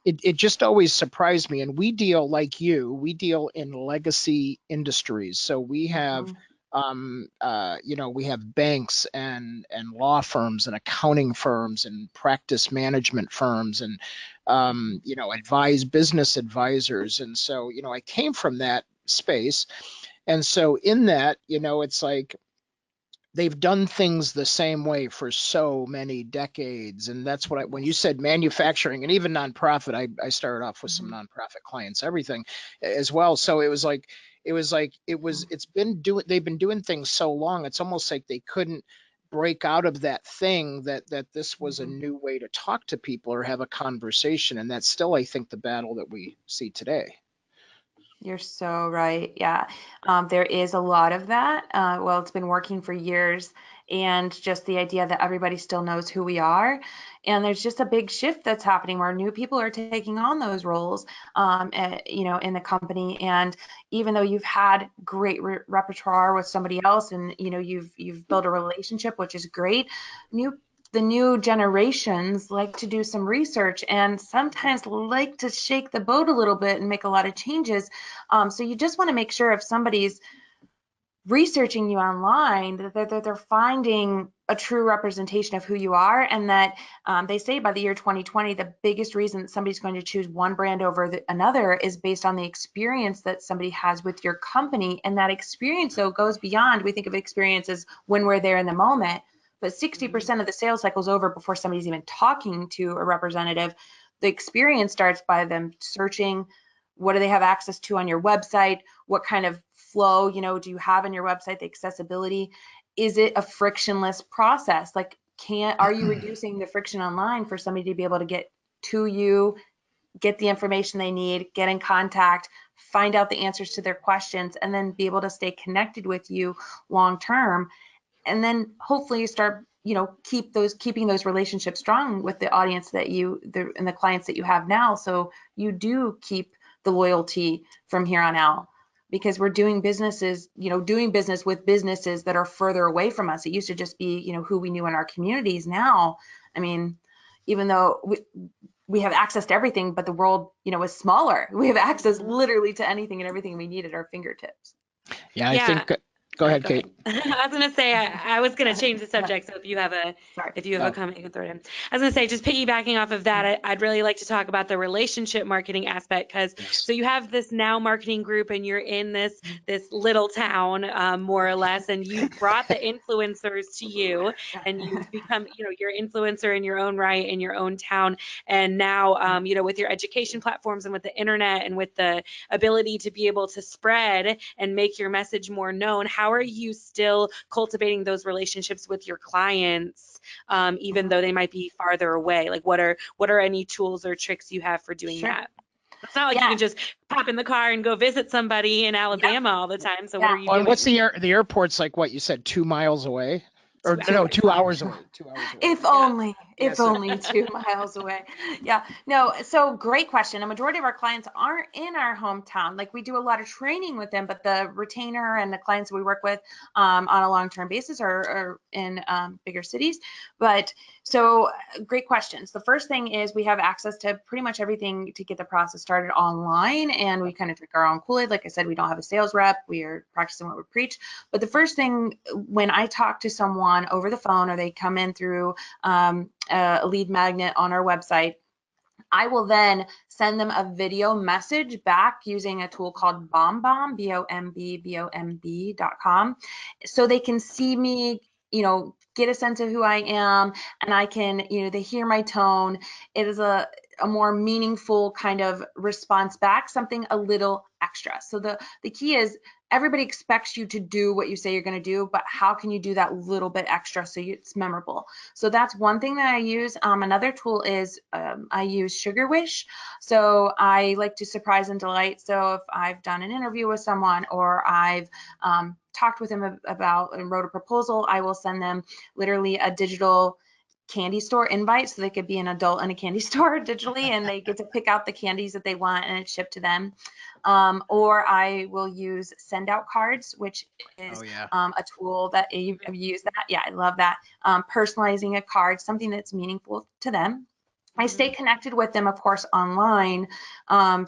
it just always surprised me. And we deal we deal in legacy industries, so we have. We have banks and law firms and accounting firms and practice management firms and advise business advisors. And so, I came from that space. And so in that, it's like they've done things the same way for so many decades. And that's what when you said manufacturing and even nonprofit, I started off with some nonprofit clients, everything as well. So they've been doing things so long. It's almost like they couldn't break out of that thing that this was a new way to talk to people or have a conversation. And that's still, I think, the battle that we see today. You're so right. Yeah. There is a lot of that. Well, it's been working for years, and just the idea that everybody still knows who we are. And there's just a big shift that's happening where new people are taking on those roles, in the company. And even though you've had great repertoire with somebody else, and, you've built a relationship, which is great, the new generations like to do some research and sometimes like to shake the boat a little bit and make a lot of changes. So you just want to make sure if somebody's researching you online that they're finding a true representation of who you are, and that they say by the year 2020, the biggest reason that somebody's going to choose one brand over another is based on the experience that somebody has with your company. And that experience, though, goes beyond, we think of experiences when we're there in the moment, but 60% of the sales cycle is over before somebody's even talking to a representative. The experience starts by them searching, what do they have access to on your website? What kind of flow, do you have on your website? The accessibility, is it a frictionless process? Like, are you reducing the friction online for somebody to be able to get to you, get the information they need, get in contact, find out the answers to their questions, and then be able to stay connected with you long term? And then hopefully you start, keeping those relationships strong with the audience and the clients that you have now, so you do keep the loyalty from here on out. Because we're doing business with businesses that are further away from us. It used to just be, who we knew in our communities. Now, I mean, even though we have access to everything, but the world, is smaller. We have access literally to anything and everything we need at our fingertips. Yeah, I think. Go ahead, Kate. I was going to say, I was going to change the subject. So if you have a comment, you can throw it in. I was going to say, just piggybacking off of that, I'd really like to talk about the relationship marketing aspect, because so you have this now marketing group, and you're in this little town, more or less, and you've brought the influencers to you, and you've become, your influencer in your own right in your own town. And now, with your education platforms and with the internet and with the ability to be able to spread and make your message more known, how are you still cultivating those relationships with your clients, even though they might be farther away? Like, what are any tools or tricks you have for doing that? It's not like you can just pop in the car and go visit somebody in Alabama all the time. So what are you doing? What's the airport's like? What you said, 2 miles away? Or no, 2 hours away. 2 hours away. If only 2 miles away. Yeah. No. So great question. A majority of our clients aren't in our hometown. Like, we do a lot of training with them, but the retainer and the clients we work with on a long-term basis are in bigger cities. But so great questions. The first thing is we have access to pretty much everything to get the process started online, and we kind of drink our own Kool-Aid. Like I said, we don't have a sales rep. We are practicing what we preach. But the first thing, when I talk to someone over the phone, or they come in through a lead magnet on our website, I will then send them a video message back using a tool called BombBomb, BombBomb.com, so they can see me get a sense of who I am, and I can, they hear my tone. It is a more meaningful kind of response back, something a little extra. So the key is everybody expects you to do what you say you're going to do, but how can you do that little bit extra so it's memorable? So that's one thing that I use. Another tool is I use Sugar Wish. So I like to surprise and delight. So if I've done an interview with someone, or I've talked with them about and wrote a proposal, I will send them literally a digital candy store invite, so they could be an adult in a candy store digitally, and they get to pick out the candies that they want, and it's shipped to them. Or I will use send out cards, which is a tool that I've used that. Yeah, I love that. Personalizing a card, something that's meaningful to them. I stay connected with them, of course, online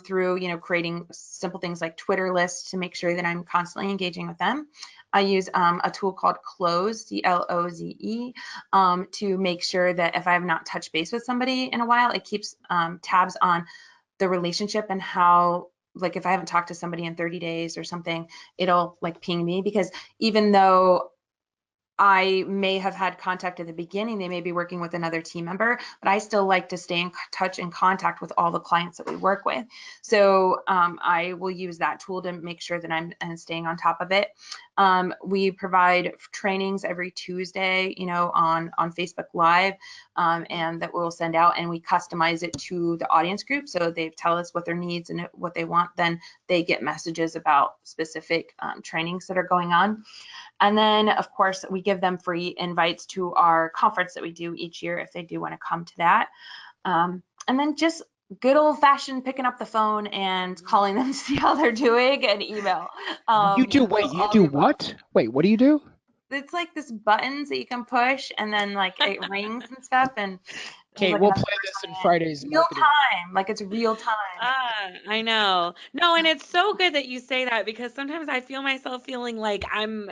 through, creating simple things like Twitter lists to make sure that I'm constantly engaging with them. I use a tool called Cloze, C-L-O-Z-E, to make sure that if I have not touched base with somebody in a while, it keeps tabs on the relationship and how, like, if I haven't talked to somebody in 30 days or something, it'll like ping me, because even though I may have had contact at the beginning, they may be working with another team member, but I still like to stay in touch and contact with all the clients that we work with. So I will use that tool to make sure that I'm staying on top of it. We provide trainings every Tuesday, on Facebook Live, and that we'll send out, and we customize it to the audience group. So they tell us what their needs and what they want, then they get messages about specific trainings that are going on. And then, of course, we give them free invites to our conference that we do each year if they do want to come to that. And then just good old fashioned picking up the phone and calling them to see how they're doing, and email. You do what? Wait, what do you do? It's like this buttons that you can push, and then like it rings and stuff. And Okay, like we'll play this in Friday's real marketing. time, like it's real time. I know. No, and it's so good that you say that, because sometimes I feel myself feeling like I'm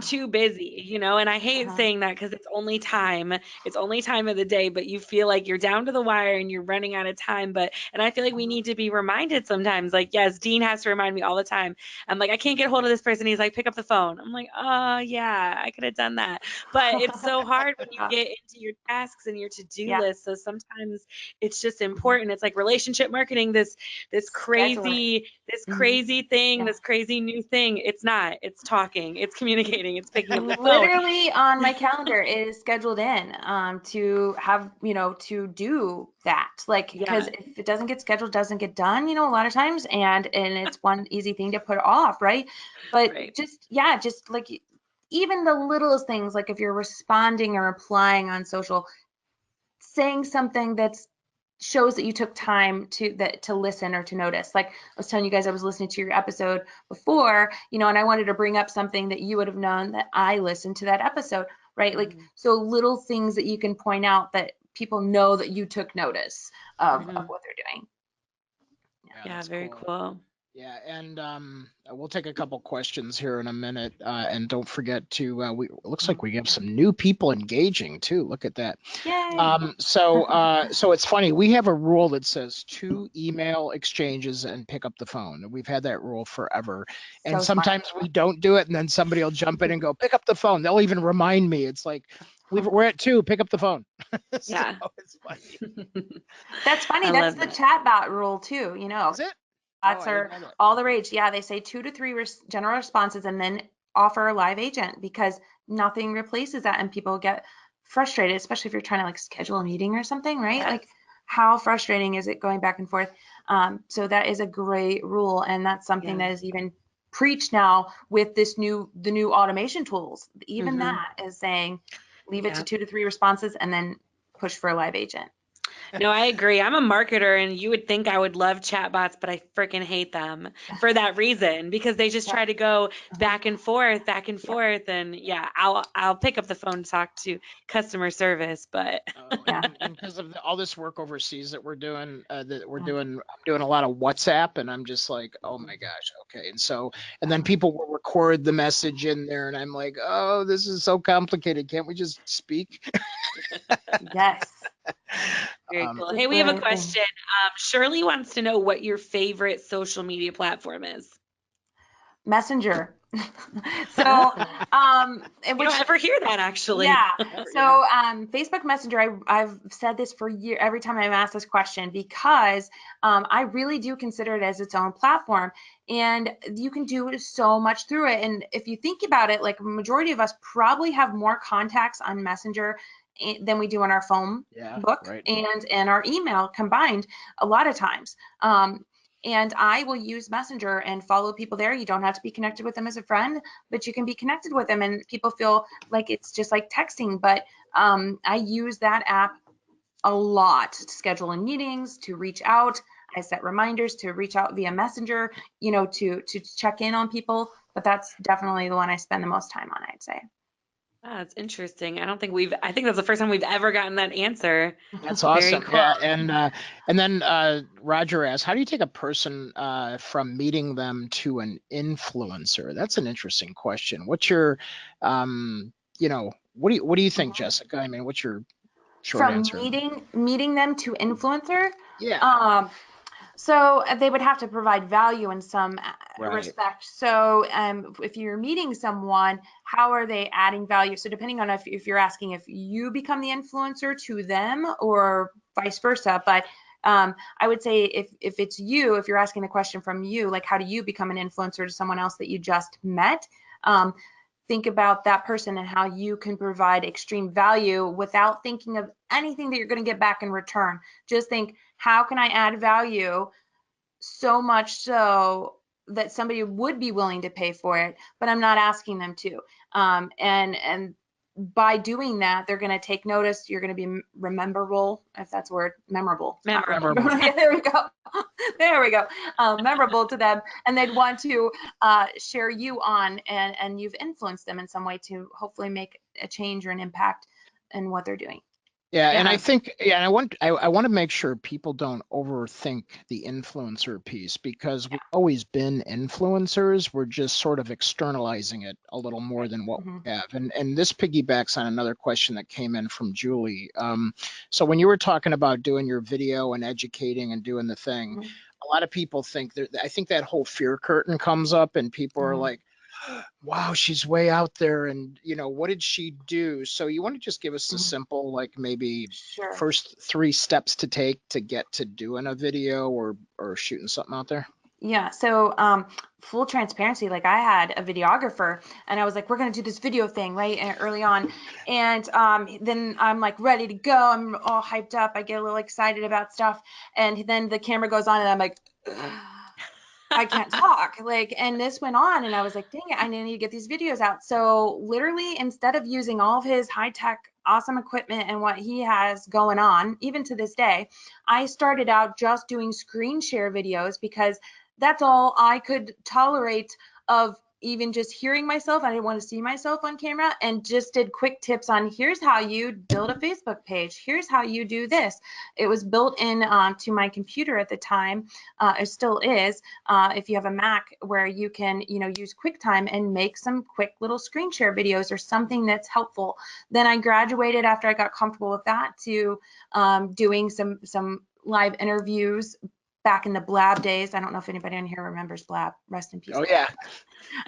too busy, and I hate saying that, because it's only time. It's only time of the day, but you feel like you're down to the wire and you're running out of time. And I feel like we need to be reminded sometimes. Like, yes, Dean has to remind me all the time. I'm like, I can't get hold of this person. He's like, pick up the phone. I'm like, oh yeah, I could have done that. But it's so hard when you get into your tasks and your to-do list. So sometimes it's just important. It's like relationship marketing, this crazy thing, this crazy new thing. It's not. It's talking. It's communicating. It's picking up the phone. Literally on my calendar is scheduled in to have, to do that. Like, because if it doesn't get scheduled, it doesn't get done, a lot of times. And it's one easy thing to put off, right? But just like even the littlest things, like if you're responding or replying on social, saying something that's shows that you took time to listen or to notice. Like I was telling you guys, I was listening to your episode before, and I wanted to bring up something that you would have known that I listened to that episode, right? Like, so little things that you can point out that people know that you took notice of what they're doing. Yeah, very cool. Yeah, and we'll take a couple questions here in a minute, and don't forget to. It looks like we have some new people engaging too. Look at that. Yay. So it's funny. We have a rule that says 2 email exchanges and pick up the phone. We've had that rule forever, and sometimes we don't do it, and then somebody will jump in and go pick up the phone. They'll even remind me. It's like we're at 2. Pick up the phone. Yeah, it's funny. That's funny. That's the chatbot rule too. Is it? Bots are all the rage. Yeah, they say 2 to 3 general responses and then offer a live agent, because nothing replaces that, and people get frustrated, especially if you're trying to like schedule a meeting or something, right? Yes. Like, how frustrating is it going back and forth? So that is a great rule, and that's something that is even preached now with the new automation tools. Even that is saying leave it to 2 to 3 responses and then push for a live agent. No, I agree. I'm a marketer, and you would think I would love chatbots, but I freaking hate them for that reason, because they just try to go back and forth, and I'll pick up the phone to talk to customer service, but and because of all this work overseas that we're doing, I'm doing a lot of WhatsApp, and I'm just like, oh my gosh, okay. And then people will record the message in there, and I'm like, oh, this is so complicated. Can't we just speak? Yes. Very cool. Hey, we have a question. Shirley wants to know what your favorite social media platform is. Messenger. So, You don't ever hear that actually. yeah. So, Facebook Messenger, I've said this for years, every time I'm asked this question, because I really do consider it as its own platform, and you can do so much through it. And if you think about it, like, majority of us probably have more contacts on Messenger than we do on our phone book and our email combined a lot of times. And I will use Messenger and follow people there. You don't have to be connected with them as a friend, but you can be connected with them, and people feel like it's just like texting. But I use that app a lot to schedule in meetings, to reach out. I set reminders to reach out via Messenger, you know, to check in on people. But that's definitely the one I spend the most time on, I'd say. That's interesting. I think that's the first time we've ever gotten that answer. That's awesome. Very cool. Yeah, and then Roger asks, how do you take a person from meeting them to an influencer? That's an interesting question. What's your, you know, what do you think, Jessica? I mean, what's your short answer? Meeting them to influencer? Yeah. So they would have to provide value in some respect. So if you're meeting someone, how are they adding value? So depending on if you're asking if you become the influencer to them or vice versa, but I would say if it's you, if you're asking a question from you, like how do you become an influencer to someone else that you just met? Think about that person and how you can provide extreme value without thinking of anything that you're going to get back in return. Just think, how can I add value so much so that somebody would be willing to pay for it, but I'm not asking them to. And by doing that, they're going to take notice. You're going to be memorable, if that's a word, memorable. Memorable. There we go. There we go. Memorable to them, and they'd want to share you on, and you've influenced them in some way to hopefully make a change or an impact in what they're doing. Yeah, and I think, I want to make sure people don't overthink the influencer piece, because we've always been influencers. We're just sort of externalizing it a little more than what we have. And this piggybacks on another question that came in from Julie. So when you were talking about doing your video and educating and doing the thing, a lot of people think I think that whole fear curtain comes up, and people are like, wow, she's way out there, and you know, what did she do? So you want to just give us a simple, like, maybe first 3 steps to take to get to doing a video or shooting something out there? Yeah, so full transparency, like, I had a videographer, and I was like, we're going to do this video thing, right, and early on. And then I'm like ready to go. I'm all hyped up. I get a little excited about stuff. And then the camera goes on, and I'm like, I can't talk. Like, and this went on, and I was like, dang it, I need to get these videos out. So literally, instead of using all of his high-tech awesome equipment and what he has going on, even to this day, I started out just doing screen share videos, because that's all I could tolerate of even just hearing myself. I didn't want to see myself on camera, and just did quick tips on, here's how you build a Facebook page. Here's how you do this. It was built in to my computer at the time. It still is. If you have a Mac, where you can, you know, use QuickTime and make some quick little screen share videos or something that's helpful. Then I graduated, after I got comfortable with that, to doing some live interviews back in the Blab days. I don't know if anybody in here remembers Blab. Rest in peace. Oh yeah.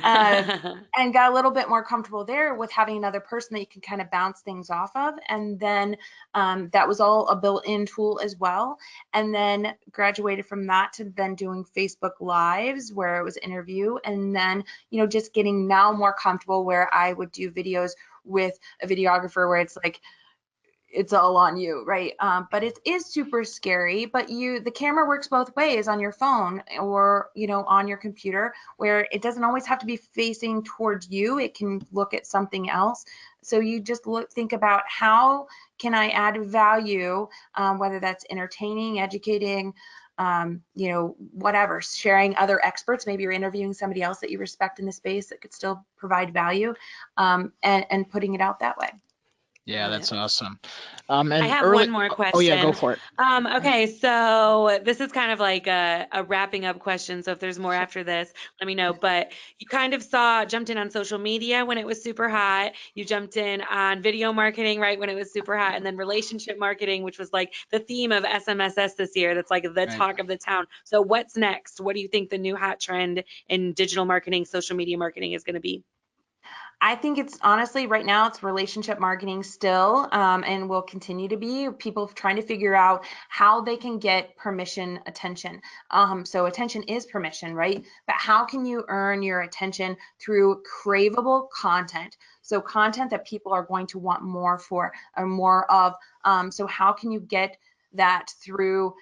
And got a little bit more comfortable there with having another person that you can kind of bounce things off of. And then that was all a built-in tool as well. And then graduated from that to then doing Facebook Lives, where it was interview. And then, you know, just getting now more comfortable where I would do videos with a videographer, where it's like, it's all on you, right? But it is super scary. But the camera works both ways, on your phone or, you know, on your computer, where it doesn't always have to be facing towards you. It can look at something else. So you just think about, how can I add value, whether that's entertaining, educating, you know, whatever, sharing other experts. Maybe you're interviewing somebody else that you respect in the space that could still provide value, and putting it out that way. Yeah, that's awesome. I And have one more question. Oh yeah, go for it. Okay, so this is kind of like a wrapping up question. So if there's more after this, let me know. But you kind of jumped in on social media when it was super hot. You jumped in on video marketing right when it was super hot, and then relationship marketing, which was like the theme of SMSS this year. That's like the talk of the town. So what's next? What do you think the new hot trend in digital marketing, social media marketing is going to be? I think it's honestly right now it's relationship marketing still, and will continue to be people trying to figure out how they can get permission attention. So attention is permission, right? But how can you earn your attention through craveable content? So content that people are going to want more for or more of. So how can you get that through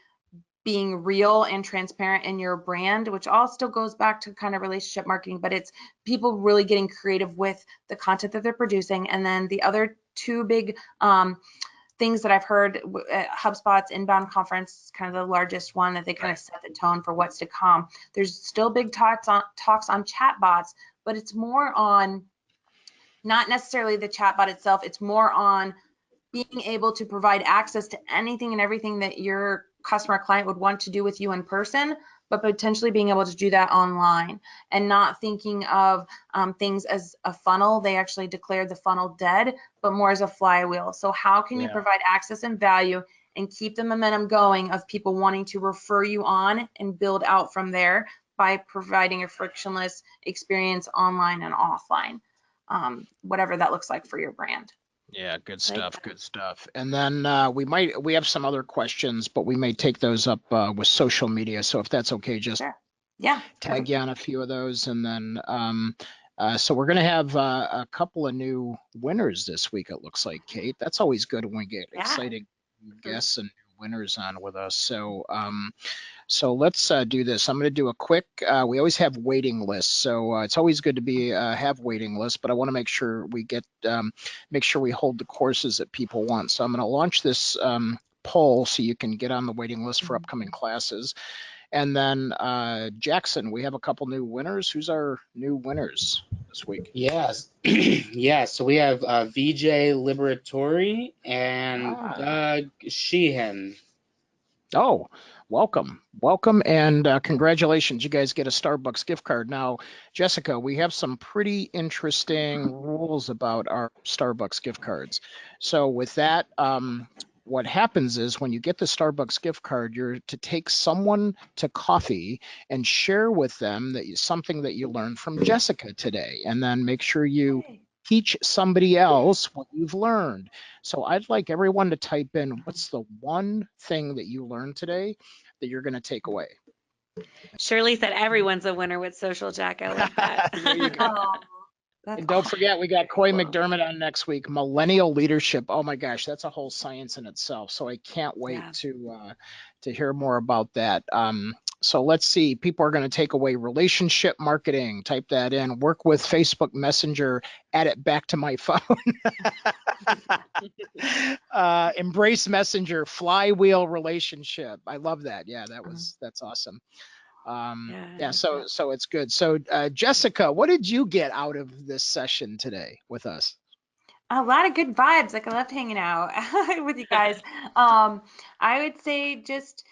being real and transparent in your brand, which all still goes back to kind of relationship marketing, but it's people really getting creative with the content that they're producing. And then the other two big things that I've heard at HubSpot's inbound conference, kind of the largest one that they kind of set the tone for what's to come. There's still big talks on chatbots, but it's more on not necessarily the chatbot itself. It's more on being able to provide access to anything and everything that your customer client would want to do with you in person, but potentially being able to do that online and not thinking of things as a funnel. They actually declared the funnel dead, but more as a flywheel. So how can you provide access and value and keep the momentum going of people wanting to refer you on and build out from there by providing a frictionless experience online and offline, whatever that looks like for your brand. Yeah, good stuff. Good stuff. And then we have some other questions, but we may take those up with social media. So if that's okay, just tag you on a few of those. And then so we're going to have a couple of new winners this week, it looks like, Kate. That's always good when we get exciting guests and winners on with us. So let's do this. I'm going to do a quick, we always have waiting lists. So it's always good to have waiting lists, but I want to make sure we make sure we hold the courses that people want. So I'm going to launch this poll so you can get on the waiting list for upcoming classes. And then Jackson, we have a couple new winners. Who's our new winners this week? Yes. Yeah, so we have VJ Liberatori and Sheehan. Oh, welcome. And congratulations. You guys get a Starbucks gift card. Now, Jessica, we have some pretty interesting rules about our Starbucks gift cards. So with that, what happens is when you get the Starbucks gift card, you're to take someone to coffee and share with them something that you learned from Jessica today, and then make sure you teach somebody else what you've learned. So I'd like everyone to type in what's the one thing that you learned today that you're going to take away. Shirley said everyone's a winner with Social Jack. I like that. There you go. And don't forget, we got Coy McDermott on next week. Millennial leadership. Oh my gosh, that's a whole science in itself. So I can't wait to hear more about that. So let's see. People are going to take away relationship marketing. Type that in. Work with Facebook Messenger. Add it back to my phone. Embrace Messenger. Flywheel relationship. I love that. Yeah, that's awesome. So it's good. So Jessica, what did you get out of this session today with us? A lot of good vibes. Like I loved hanging out with you guys. I would say just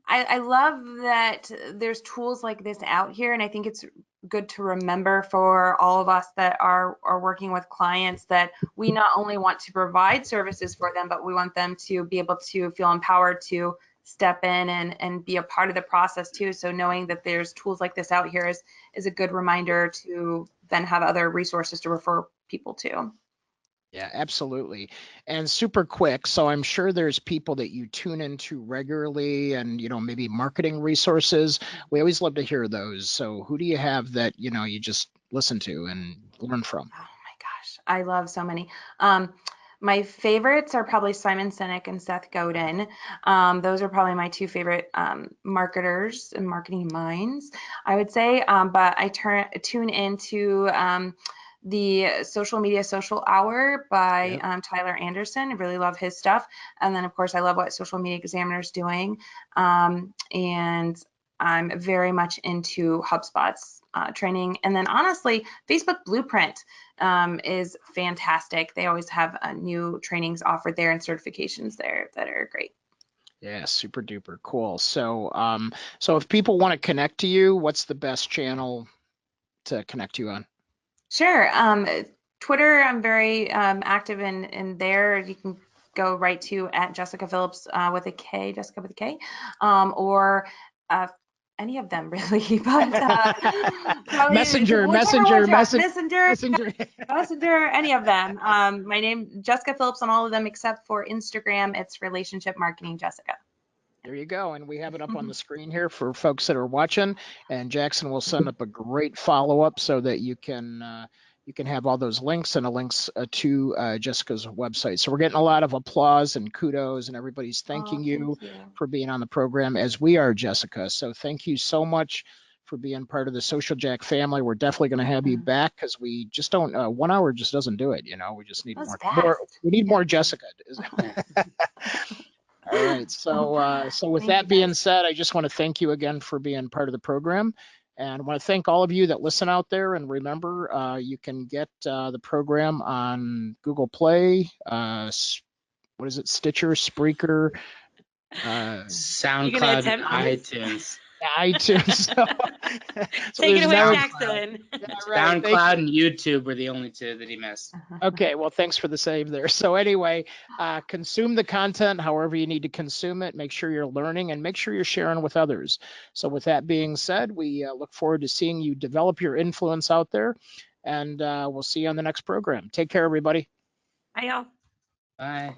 I love that there's tools like this out here, and I think it's good to remember for all of us that are working with clients that we not only want to provide services for them, but we want them to be able to feel empowered to step in and be a part of the process too. So knowing that there's tools like this out here is a good reminder to then have other resources to refer people to. Yeah, absolutely. And super quick. So I'm sure there's people that you tune into regularly and, maybe marketing resources. We always love to hear those. So who do you have that, you just listen to and learn from? Oh my gosh, I love so many. My favorites are probably Simon Sinek and Seth Godin. Those are probably my two favorite marketers and marketing minds, I would say. But I tune into the Social Hour by Tyler Anderson. I really love his stuff. And then, of course, I love what Social Media Examiner is doing. And I'm very much into HubSpot's training. And then honestly, Facebook Blueprint is fantastic. They always have new trainings offered there and certifications there that are great. Yeah, super duper cool. So, so if people want to connect to you, what's the best channel to connect you on? Sure. Twitter, I'm very active in there. You can go right to at Jessika Phillips with a K, Jessica with a K, or any of them really. But Messenger, any of them. My name Jessica Phillips on all of them except for Instagram. It's Relationship Marketing Jessica. There you go. And we have it up on the screen here for folks that are watching. And Jackson will send up a great follow-up so that you can have all those links and the links to Jessica's website. So we're getting a lot of applause and kudos, and everybody's thanking you for being on the program, as we are, Jessica. So thank you so much for being part of the Social Jack family. We're definitely going to have you back, because we just don't 1 hour just doesn't do it. We just need more. We need more Jessica. All right. So with that being said, I just want to thank you again for being part of the program. And I want to thank all of you that listen out there. And remember, you can get the program on Google Play, what is it, Stitcher, Spreaker, SoundCloud, iTunes. iTunes. So Take it away, no, Jackson. Yeah, right. SoundCloud and YouTube were the only two that he missed. Okay, well, thanks for the save there. So anyway, consume the content however you need to consume it. Make sure you're learning and make sure you're sharing with others. So with that being said, we look forward to seeing you develop your influence out there, and we'll see you on the next program. Take care, everybody. Bye, y'all. Bye.